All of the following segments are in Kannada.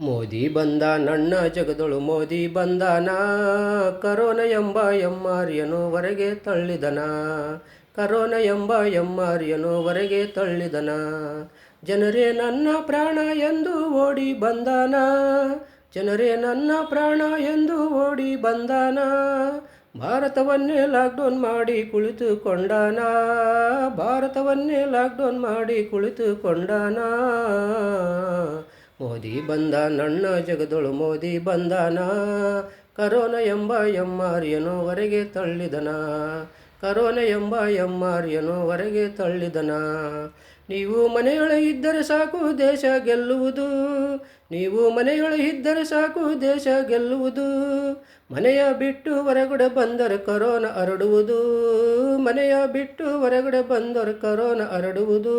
ಮೋದಿ ಬಂದ ನನ್ನ ಜಗದೊಳು ಮೋದಿ ಬಂದಾನ, ಕರೋನ ಎಂಬ ಎಮ್ಮಾರಿಯನು ಹೊರಗೆ ತಳ್ಳಿದನ. ಕರೋನ ಎಂಬ ಎಮ್ಮಾರಿಯನು ಹೊರಗೆ ತಳ್ಳಿದನ. ಜನರೇ ನನ್ನ ಪ್ರಾಣ ಎಂದು ಓಡಿ ಬಂದಾನ. ಜನರೇ ನನ್ನ ಪ್ರಾಣ ಎಂದು ಓಡಿ ಬಂದಾನ. ಭಾರತವನ್ನೇ ಲಾಕ್ಡೌನ್ ಮಾಡಿ ಕುಳಿತುಕೊಂಡಾನ. ಭಾರತವನ್ನೇ ಲಾಕ್ಡೌನ್ ಮಾಡಿ ಕುಳಿತುಕೊಂಡಾನ. ಮೋದಿ ಬಂದ ನನ್ನ ಜಗದೊಳು ಮೋದಿ ಬಂದಾನ. ಕರೋನ ಎಂಬ ಎಮ್ಮಾರಿಯನು ಹೊರಗೆ ತಳ್ಳಿದನ. ಕರೋನ ಎಂಬ ಎಮ್ಮಾರಿಯನು ಹೊರಗೆ ತಳ್ಳಿದನ. ನೀವು ಮನೆಯೊಳಗೆ ಇದ್ದರೆ ಸಾಕು ದೇಶ ಗೆಲ್ಲುವುದು. ನೀವು ಮನೆಯೊಳಗೆ ಇದ್ದರೆ ಸಾಕು ದೇಶ ಗೆಲ್ಲುವುದು. ಮನೆಯ ಬಿಟ್ಟು ಹೊರಗಡೆ ಬಂದರೆ ಕರೋನ ಹರಡುವುದು. ಮನೆಯ ಬಿಟ್ಟು ಹೊರಗಡೆ ಬಂದರೆ ಕರೋನ ಹರಡುವುದು.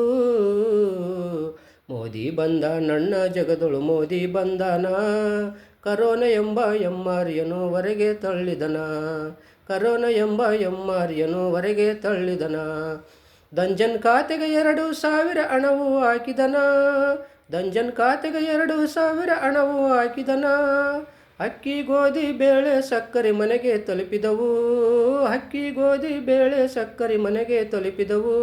ಮೋದಿ ಬಂದ ನನ್ನ ಜಗದೊಳು ಮೋದಿ ಬಂದಾನ. ಕರೋನ ಎಂಬ ಎಮ್ಮಾರಿಯನು ಹೊರಗೆ ತಳ್ಳಿದನ. ಕರೋನ ಎಂಬ ಎಮ್ಮಾರಿಯನು ಹೊರಗೆ ತಳ್ಳಿದನ. ದಂಜನ್ ಖಾತೆಗೆ 2,000 ಹಣವು ಹಾಕಿದನ. ದಂಜನ್ ಖಾತೆಗೆ 2,000 ಹಣವು ಹಾಕಿದನ. ಅಕ್ಕಿ ಗೋಧಿ ಬೇಳೆ ಸಕ್ಕರೆ ಮನೆಗೆ ತಲುಪಿದವು. ಅಕ್ಕಿ ಗೋಧಿ ಬೇಳೆ ಸಕ್ಕರೆ ಮನೆಗೆ ತಲುಪಿದವು.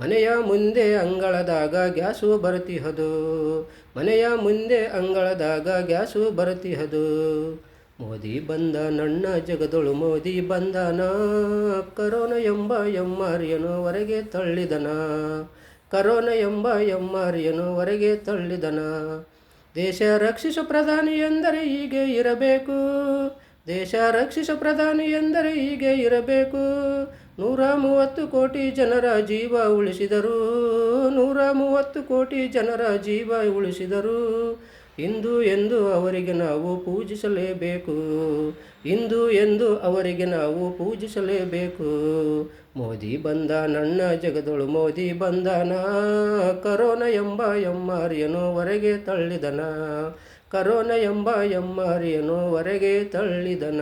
ಮನೆಯ ಮುಂದೆ ಅಂಗಳದಾಗ ಗ್ಯಾಸು ಬರುತ್ತಿಹದು. ಮನೆಯ ಮುಂದೆ ಅಂಗಳದಾಗ ಗ್ಯಾಸು ಬರುತ್ತಿಹದು. ಮೋದಿ ಬಂದ ನನ್ನ ಜಗದೊಳು ಮೋದಿ ಬಂದಾನ. ಕರೋನ ಎಂಬ ಎಮ್ಮಾರಿಯನು ಹೊರಗೆ ತಳ್ಳಿದನ. ಕರೋನ ಎಂಬ ಎಮ್ಮಾರಿಯನು ಹೊರಗೆ ತಳ್ಳಿದನ. ದೇಶ ರಕ್ಷಿಸು ಪ್ರಧಾನಿ ಎಂದರೆ ಹೀಗೆ ಇರಬೇಕು. ದೇಶ ರಕ್ಷಿಸು ಪ್ರಧಾನಿ ಎಂದರೆ ಹೀಗೆ ಇರಬೇಕು. 130 ಕೋಟಿ ಜನರ ಜೀವ ಉಳಿಸಿದರು. 130 ಕೋಟಿ ಜನರ ಜೀವ ಉಳಿಸಿದರು. ಇಂದು ಎಂದು ಅವರಿಗೆ ನಾವು ಪೂಜಿಸಲೇಬೇಕು. ಇಂದು ಎಂದು ಅವರಿಗೆ ನಾವು ಪೂಜಿಸಲೇಬೇಕು. ಮೋದಿ ಬಂದ ನನ್ನ ಜಗದೊಳು ಮೋದಿ ಬಂದಾನ. ಕರೋನ ಎಂಬ ಎಮ್ಮಾರಿಯನು ಹೊರಗೆ ತಳ್ಳಿದನ. ಕರೋನ ಎಂಬ ಎಮ್ಮಾರಿಯನು ಹೊರಗೆ ತಳ್ಳಿದನ.